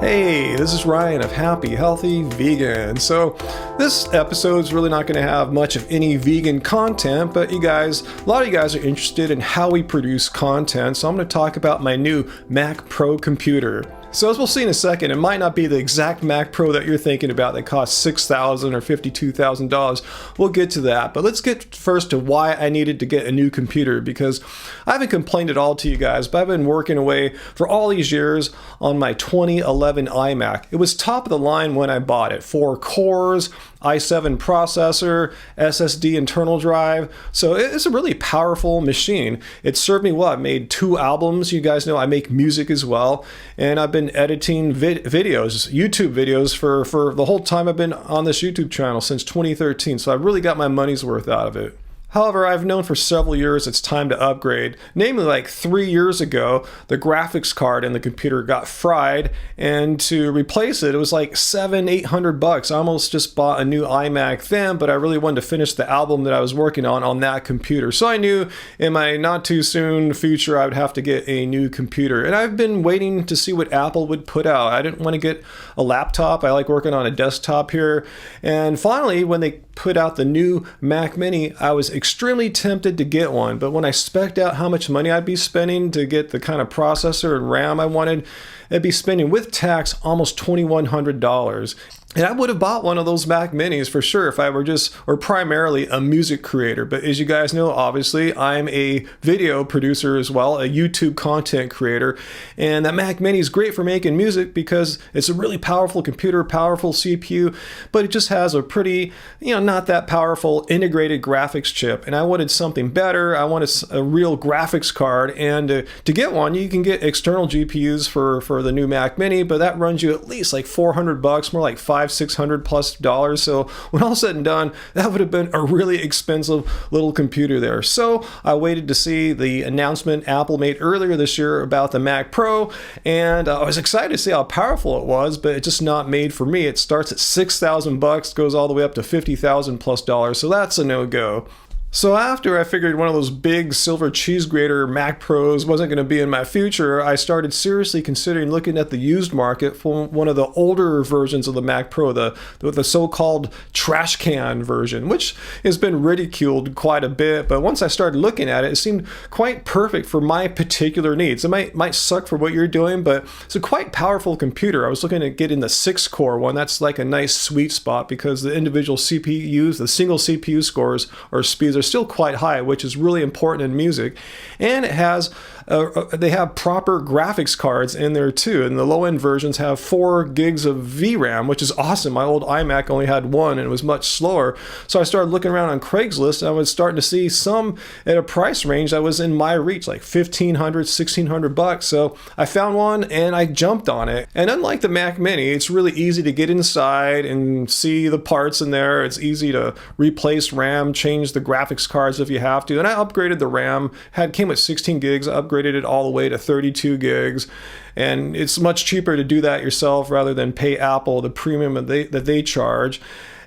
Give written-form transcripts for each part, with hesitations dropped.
Hey, this is Ryan of Happy Healthy Vegan. So this episode's really not going to have much of any vegan content, but a lot of you guys are interested in how we produce content, so I'm going to talk about my new MacPro computer. So as we'll see in a second, it might not be the exact MacPro that you're thinking about that costs $6,000 or $52,000. We'll get to that, but let's get first to why I needed to get a new computer, because I haven't complained at all to you guys, but I've been working away for all these years on my 2011 iMac. It was top of the line when I bought it. 4 cores, i7 processor, SSD internal drive. So it's a really powerful machine. It served me well. I made 2 albums. You guys know I make music as well. And I've been editing videos, YouTube videos for the whole time I've been on this YouTube channel since 2013. So I really got my money's worth out of it. However, I've known for several years it's time to upgrade. Namely, like 3 years ago, the graphics card in the computer got fried, and to replace it, it was like $700-800. I almost just bought a new iMac then, but I really wanted to finish the album that I was working on that computer. So I knew in my not too soon future I would have to get a new computer. And I've been waiting to see what Apple would put out. I didn't want to get a laptop. I like working on a desktop here. And finally, when they put out the new Mac Mini, I was extremely tempted to get one, but when I spec'd out how much money I'd be spending to get the kind of processor and RAM I wanted, I'd be spending with tax almost $2,100. And I would have bought one of those Mac Minis for sure if I were primarily a music creator. But as you guys know, obviously, I'm a video producer as well, a YouTube content creator. And that Mac Mini is great for making music because it's a really powerful computer, powerful CPU, but it just has a pretty, not that powerful integrated graphics chip. And I wanted something better. I wanted a real graphics card. And to get one, you can get external GPUs for the new Mac Mini, but that runs you at least like $400, more like $500-600+ So when all said and done, that would have been a really expensive little computer there. So I waited to see the announcement Apple made earlier this year about the Mac Pro, and I was excited to see how powerful it was, but it's just not made for me. It starts at $6,000, goes all the way up to $50,000+, so that's a no-go. So after I figured one of those big silver cheese grater Mac Pros wasn't going to be in my future, I started seriously considering looking at the used market for one of the older versions of the Mac Pro, the so-called trash can version, which has been ridiculed quite a bit. But once I started looking at it, it seemed quite perfect for my particular needs. It might suck for what you're doing, but it's a quite powerful computer. I was looking at getting the 6-core one. That's like a nice sweet spot because the individual CPUs, the single CPU scores or speeds are still quite high, which is really important in music. And it has they have proper graphics cards in there too, and the low-end versions have 4 gigs of VRAM, which is awesome. My old iMac only had 1 and it was much slower. So I started looking around on Craigslist and I was starting to see some at a price range that was in my reach, like $1,500-1,600. So I found one and I jumped on it. And unlike the Mac Mini, it's really easy to get inside and see the parts in there. It's easy to replace RAM, change the graphics cards if you have to. And I upgraded the RAM, came with 16 gigs, I upgraded it all the way to 32 gigs. And it's much cheaper to do that yourself rather than pay Apple the premium that they charge.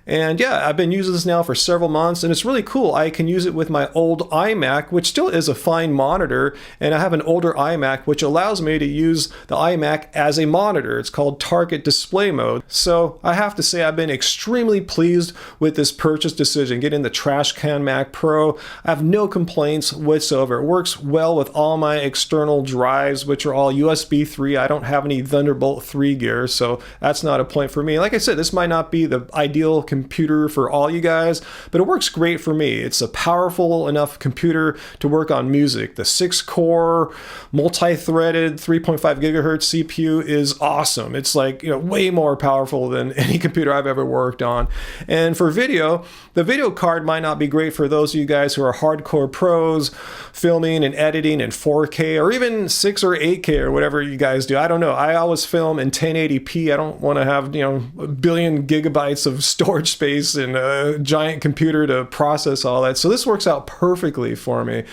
And yeah, I've been using this now for several months, and it's really cool. I can use it with my old iMac, which still is a fine monitor, and I have an older iMac, which allows me to use the iMac as a monitor. It's called target display mode. So I have to say I've been extremely pleased with this purchase decision, getting the trash can Mac Pro. I have no complaints whatsoever. It works well with all my external drives, which are all USB 3. I don't have any Thunderbolt 3 gear, so that's not a point for me. Like I said, this might not be the ideal computer for all you guys, but it works great for me. It's a powerful enough computer to work on music. The 6-core multi-threaded 3.5 gigahertz CPU is awesome. It's like, way more powerful than any computer I've ever worked on. And for video, the video card might not be great for those of you guys who are hardcore pros, filming and editing in 4K or even 6 or 8K or whatever you guys do. I don't know. I always film in 1080p. I don't want to have, a billion gigabytes of storage storage space and a giant computer to process all that. So this works out perfectly for me.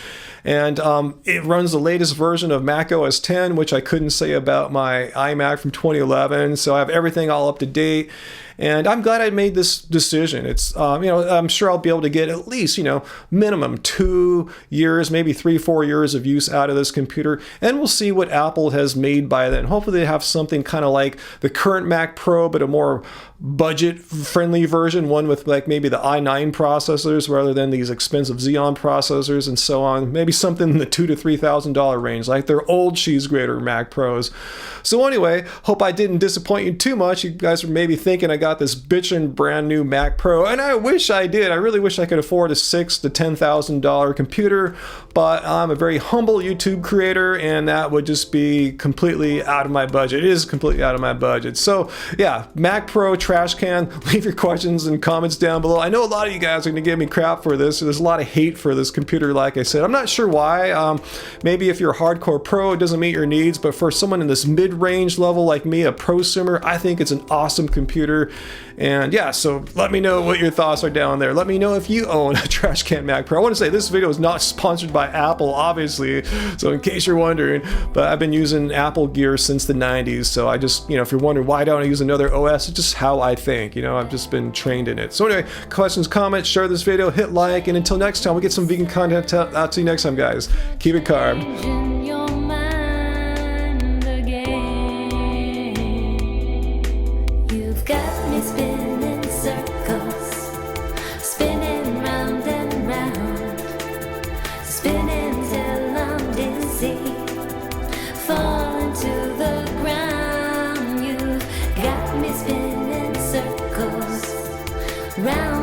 And it runs the latest version of Mac OS 10, which I couldn't say about my iMac from 2011. So I have everything all up to date. And I'm glad I made this decision. It's, I'm sure I'll be able to get at least, minimum 2 years, maybe 3-4 years of use out of this computer. And we'll see what Apple has made by then. Hopefully they have something kind of like the current Mac Pro, but a more budget-friendly version, one with like maybe the i9 processors rather than these expensive Xeon processors and so on. Maybe something in the $2,000 to $3,000 range, like their old cheese grater Mac Pros. So anyway, hope I didn't disappoint you too much. You guys are maybe thinking I got this bitchin' brand new Mac Pro, and I wish I did. I really wish I could afford a $6,000 to $10,000 computer, but I'm a very humble YouTube creator, and that would just be completely out of my budget. It is completely out of my budget. So yeah, Mac Pro trash can. Leave your questions and comments down below. I know a lot of you guys are going to give me crap for this. There's a lot of hate for this computer, like I said. I'm not sure why. Maybe if you're a hardcore pro, it doesn't meet your needs, but for someone in this mid-range level like me, a prosumer, I think it's an awesome computer. And yeah, so let me know what your thoughts are down there. Let me know if you own a trash can Mac Pro. I want to say this video is not sponsored by Apple, obviously, so in case you're wondering, but I've been using Apple gear since the 90s, so I just, if you're wondering why don't I use another OS, it's just how I think, I've just been trained in it. So anyway, questions, comments, share this video, hit like, and until next time, we'll get some vegan content out to you next time, guys. Keep it carved. Spinning circles, spinning round and round, spinning till I'm dizzy, falling to the ground. You've got me spinning circles round